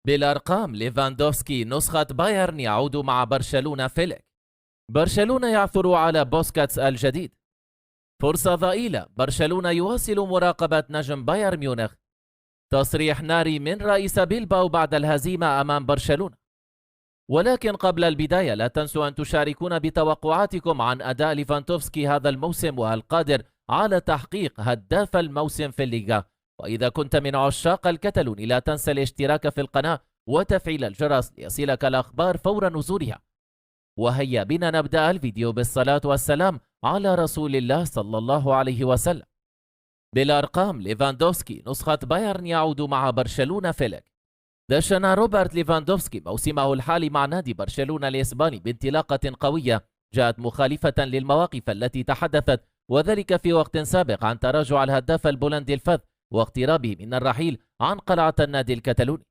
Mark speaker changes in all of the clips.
Speaker 1: بالأرقام، ليفاندوفسكي نسخة بايرن يعود مع برشلونة فيليك. برشلونة يعثر على بوسكاتس الجديد. فرصة ضئيلة، برشلونة يواصل مراقبة نجم بايرن ميونخ. تصريح ناري من رئيس بيلباو بعد الهزيمة أمام برشلونة. ولكن قبل البداية لا تنسوا أن تشاركونا بتوقعاتكم عن أداء ليفاندوفسكي هذا الموسم والقادر على تحقيق هداف الموسم في الليغا. وإذا كنت من عشاق الكتالوني لا تنسى الاشتراك في القناة وتفعيل الجرس ليصلك الأخبار فور نزولها. وهيا بنا نبدأ الفيديو بالصلاة والسلام على رسول الله صلى الله عليه وسلم. بالأرقام، ليفاندوفسكي نسخة بايرن يعود مع برشلونة فيليك. دشن روبرت ليفاندوفسكي موسمه الحالي مع نادي برشلونة الإسباني بانطلاقة قوية جاءت مخالفة للمواقف التي تحدثت، وذلك في وقت سابق، عن تراجع الهداف البولندي الفذ واقترابه من الرحيل عن قلعة النادي الكتالوني.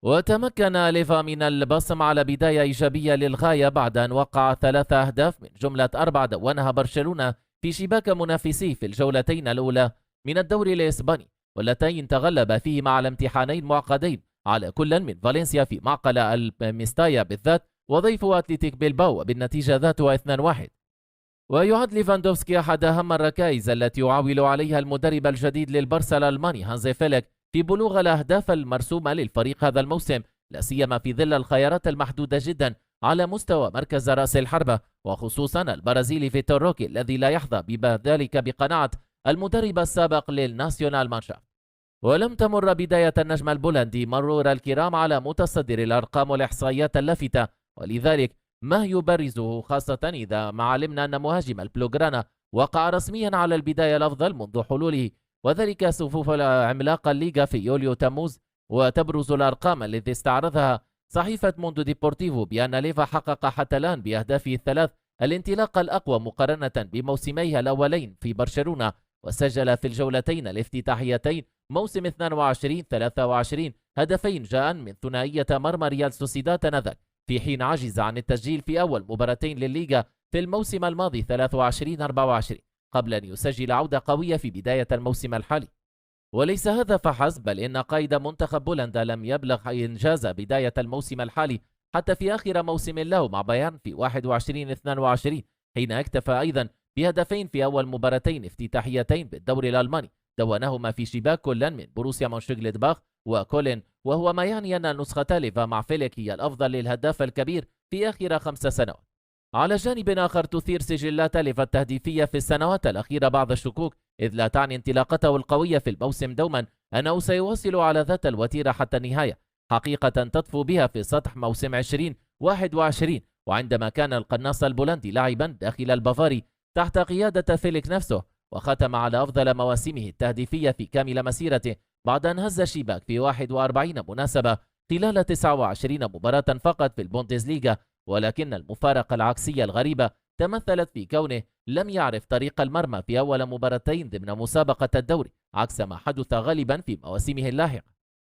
Speaker 1: وتمكن ليفا من البصم على بداية إيجابية للغاية بعد أن وقع 3 أهداف من جملة 4 دونها برشلونة في شباك منافسيه في الجولتين الأولى من الدوري الإسباني، واللتين تغلب فيهما على امتحانين معقدين على كل من فالنسيا في معقل الميستايا بالذات وضيف أتلتيك بيلباو بالنتيجة ذاتها 2-1. ويعد ليفاندوفسكي أحد أهم الركائز التي يعول عليها المدرب الجديد للبرسا الألماني هانزي فيليك في بلوغ الأهداف المرسومة للفريق هذا الموسم، لا سيما في ظل الخيارات المحدودة جدا على مستوى مركز رأس الحربة، وخصوصا البرازيلي فيتور روكي الذي لا يحظى بذلك بقناعة المدرب السابق للناسيونال مانشافت. ولم تمر بداية النجم البولندي مرور الكرام على متصدر الأرقام والإحصائيات اللافتة، ولذلك ما يبرزه، خاصة إذا ما علمنا أن مهاجم البلوغرانا وقع رسميا على البداية الأفضل منذ حلوله، وذلك صفوف عملاق الليغا في يوليو تموز. وتبرز الأرقام التي استعرضها صحيفة موندو ديبورتيفو بأن ليفا حقق حتى الآن بأهدافه الثلاث الانطلاق الأقوى مقارنة بموسميه الأولين في برشلونة، وسجل في الجولتين الافتتاحيتين موسم 22-23 هدفين جاء من ثنائية مرمى ريال سوسيداد آنذاك، في حين عجز عن التسجيل في أول مباراتين للليغا في الموسم الماضي 23-24 قبل أن يسجل عودة قوية في بداية الموسم الحالي. وليس هذا فحسب، بل إن قائد منتخب بولندا لم يبلغ إنجاز بداية الموسم الحالي حتى في آخر موسم له مع بايرن في 21-22، حين اكتفى أيضا بهدفين في أول مباراتين افتتاحيتين بالدوري الألماني دونهما في شباك كل من بروسيا مونشنغلادباخ وكولين، وهو ما يعني أن نسخة ليفا مع فيليك هي الأفضل للهداف الكبير في آخر 5 سنوات. على جانب آخر، تثير سجلات ليفا التهديفية في السنوات الأخيرة بعض الشكوك، إذ لا تعني انطلاقته القوية في الموسم دوما أنه سيواصل على ذات الوتيرة حتى النهاية، حقيقة تطفو بها في سطح موسم 2021، وعندما كان القناص البولندي لاعبا داخل البافاري تحت قيادة فيليك نفسه، وختم على أفضل مواسمه التهديفية في كامل مسيرته بعد أن هز الشباك في 41 مناسبة خلال 29 مباراة فقط في البوندسليغا. ولكن المفارقة العكسية الغريبة تمثلت في كونه لم يعرف طريق المرمى في أول مباراتين ضمن مسابقة الدوري، عكس ما حدث غالبا في مواسمه اللاحقة.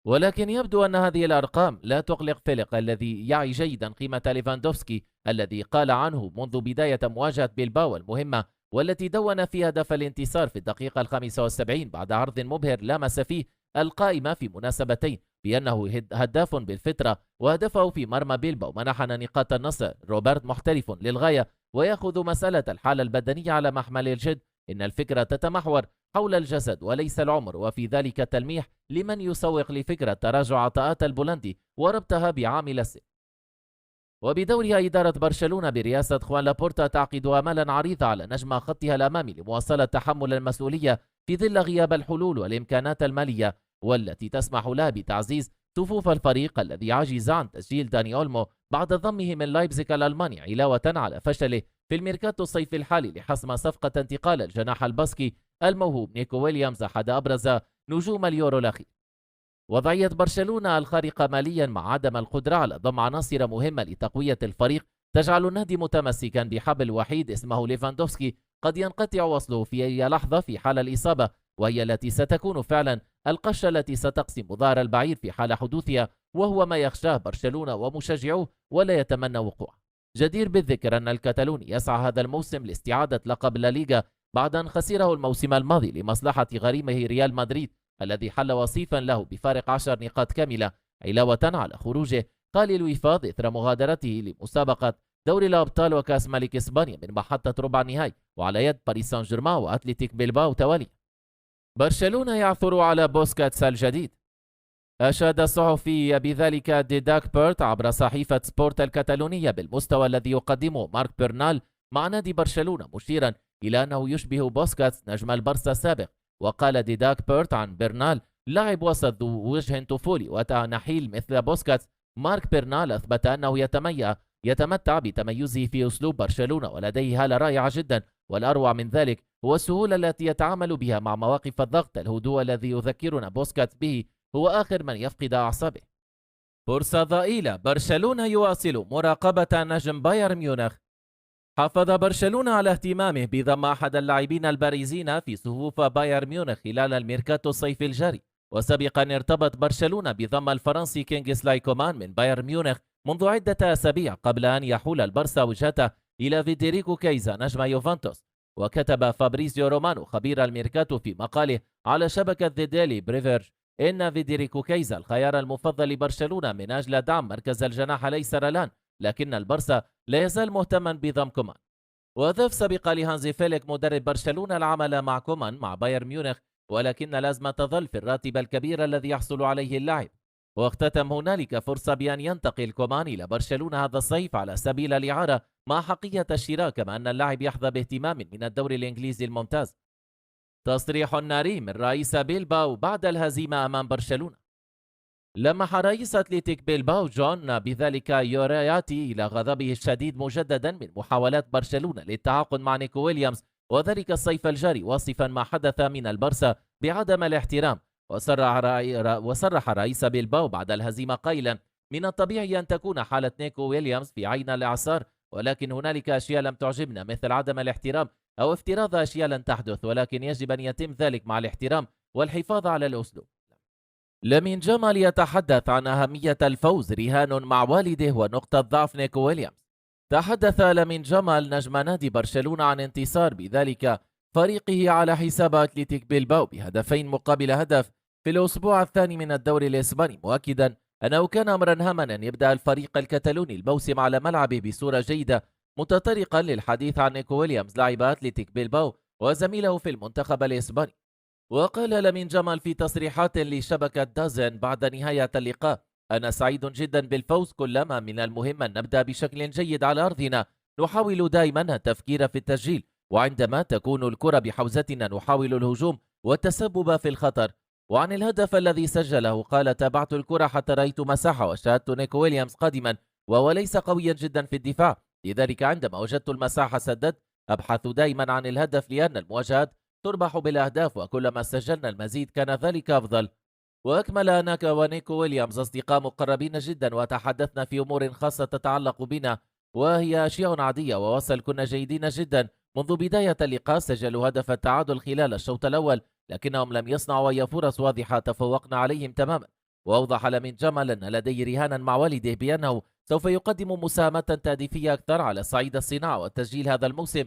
Speaker 1: ولكن يبدو أن هذه الأرقام لا تقلق فيليك الذي يعي جيدا قيمة ليفاندوفسكي الذي قال عنه منذ بداية مواجهة بيلباو المهمة، والتي دون فيها هدف الانتصار في الدقيقة 75 بعد عرض مبهر لامس فيه القائمة في مناسبتين، بأنه هداف بالفطرة، وهدفه في مرمى بيلباو منحنا نقاط النصر. روبرت محترف للغاية ويأخذ مسألة الحالة البدنية على محمل الجد، إن الفكرة تتمحور حول الجسد وليس العمر، وفي ذلك تلميح لمن يسوق لفكرة تراجع عطاءات البولندي وربطها بعامل السن. وبدورها إدارة برشلونة برئاسة خوان لابورتا تعقد آمالا عريضة على نجم خطها الأمامي لمواصلة تحمل المسؤولية في ظل غياب الحلول والإمكانات المالية، والتي تسمح له بتعزيز صفوف الفريق الذي عجز عن تسجيل داني أولمو بعد ضمه من لايبزيغ الألماني، علاوة على فشله في الميركاتو الصيفي الحالي لحسم صفقة انتقال الجناح الباسكي الموهوب نيكو ويليامز أحد أبرز نجوم اليورو الأخير. وضعية برشلونة الخارقة ماليا مع عدم القدرة على ضم عناصر مهمة لتقوية الفريق تجعل النادي متمسكا بحبل وحيد اسمه ليفاندوفسكي قد ينقطع وصله في أي لحظة في حال الإصابة، وهي التي ستكون فعلا القشة التي ستقسم ظهر البعير في حال حدوثها، وهو ما يخشاه برشلونة ومشجعوه ولا يتمنى وقوعه. جدير بالذكر أن الكتالوني يسعى هذا الموسم لاستعادة لقب لا ليغا بعد أن خسره الموسم الماضي لمصلحة غريمه ريال مدريد الذي حل وصيفا له بفارق 10 نقاط كاملة، علاوة على خروجه قال الوفاض إثر مغادرته لمسابقة دوري الأبطال وكأس ملك إسبانيا من محطة ربع النهائي وعلى يد باريس سان جيرمان وأتلتيك بيلباو توالي. برشلونة يعثر على بوسكاتس الجديد. أشاد الصحفي بذلك ديداك بيرت عبر صحيفة سبورت الكتالونية بالمستوى الذي يقدمه مارك بيرنال مع نادي برشلونة، مشيرا إلى أنه يشبه بوسكاتس نجم البرسا السابق. وقال ديداك بيرت عن بيرنال: لاعب وسط ذو وجه طفولي وتنحيل مثل بوسكاتس. مارك بيرنال أثبت أنه يتمتع بتميزه في أسلوب برشلونة ولديه هالة رائعة جدا، والأروع من ذلك هو السهولة التي يتعامل بها مع مواقف الضغط. الهدوء الذي يذكرنا بوسكاتس به هو آخر من يفقد أعصابه. فرصة ضئيلة، برشلونة يواصل مراقبة نجم بايرن ميونخ. حافظ برشلونة على اهتمامه بضم أحد اللاعبين البارزين في صفوف بايرن ميونخ خلال الميركاتو الصيفي الجاري، وسابقا ارتبط برشلونة بضم الفرنسي كينغسلاي كومان من بايرن ميونخ منذ عدة أسابيع قبل أن يحول البرسا وجهته إلى فيدريكو كايزا نجم يوفنتوس. وكتب فابريزيو رومانو خبير الميركاتو في مقاله على شبكة ذا ديلي بريفيرج إن فيدريكو كايزا الخيار المفضل لبرشلونة من أجل دعم مركز الجناح الأيسر الآن، لكن البرسا لا يزال مهتما بضم كومان. وأضاف: سبق لهانزي فيليك مدرب برشلونة العمل مع كومان مع بايرن ميونخ، ولكن الأزمة تظل في الراتب الكبير الذي يحصل عليه اللاعب. واختتم هنالك فرصة بأن ينتقل كومان إلى برشلونة هذا الصيف على سبيل الإعارة مع حقية الشراء، كما أن اللاعب يحظى باهتمام من الدوري الإنجليزي الممتاز. تصريح ناري من رئيس بيلباو بعد الهزيمة أمام برشلونة. لمح رئيس أتلتيك بيلباو جون بذلك يورياتي إلى غضبه الشديد مجددا من محاولات برشلونة للتعاقد مع نيكو ويليامز وذلك الصيف الجاري، واصفا ما حدث من البرسا بعدم الاحترام. وصرح رئيس بيلباو بعد الهزيمة قائلا: من الطبيعي أن تكون حالة نيكو ويليامز في عين الإعصار، ولكن هنالك أشياء لم تعجبنا مثل عدم الاحترام أو افتراض أشياء لن تحدث، ولكن يجب أن يتم ذلك مع الاحترام والحفاظ على الأسلوب. لامين جمال يتحدث عن أهمية الفوز رهان مع والده ونقطة ضعف نيكو ويليامز. تحدث لامين جمال نجم نادي برشلونة عن انتصار بذلك فريقه على حساب أتلتيك بيلباو بهدفين مقابل هدف في الأسبوع الثاني من الدوري الإسباني، مؤكدا أنه كان أمرا هاما أن يبدأ الفريق الكتالوني الموسم على ملعبه بصورة جيدة، متطرقا للحديث عن نيكو ويليامز لاعب أتلتيك بيلباو وزميله في المنتخب الإسباني. وقال لامين جمال في تصريحات لشبكة دازن بعد نهاية اللقاء: أنا سعيد جدا بالفوز، كلما من المهم أن نبدأ بشكل جيد على أرضنا، نحاول دائما التفكير في التسجيل، وعندما تكون الكرة بحوزتنا نحاول الهجوم والتسبب في الخطر. وعن الهدف الذي سجله قال: تابعت الكرة حتى رأيت مساحة وشاهدت نيكو ويليامز قادما وهو ليس قويا جدا في الدفاع، لذلك عندما وجدت المساحة سددت. أبحث دائما عن الهدف لأن المواجهات تربح بالأهداف، وكلما سجلنا المزيد كان ذلك أفضل. وأكمل أنا ونيكو ويليامز أصدقاء مقربين جدا، وتحدثنا في أمور خاصة تتعلق بنا وهي أشياء عادية، ووصل كنا جيدين جدا منذ بداية اللقاء. سجلوا هدف التعادل خلال الشوط الأول، لكنهم لم يصنعوا أي فرص واضحة تفوقنا عليهم تماما. وأوضح لامين جمال أن لديه رهانا مع والده بأنه سوف يقدم مساهمة تهديفية أكثر على صعيد الصناعة والتسجيل هذا الموسم،